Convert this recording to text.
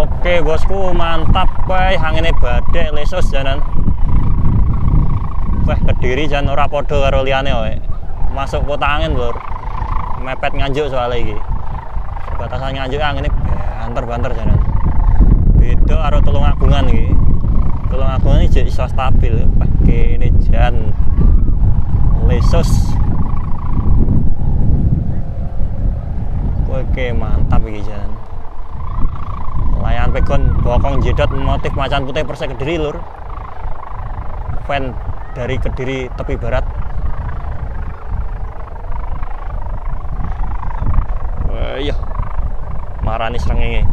Oke bosku, mantap weh, angine badek lesus janan. Weh, Kediri jan ora padha karo liyane wae. Masuk kota angin lur. Mepet Nganjuk soalnya iki. Batasan Nganjuk angine banter-banter janan. Beda karo Tulungagungan iki. Tulungagungan iki iso stabil. Wah, kene jan lesus. Oke, mantap iki janan. Layan pegon bokong jedot motif macan putih Persek Kediri lur. Fan dari Kediri tepi barat. Iya. Marani srengenge.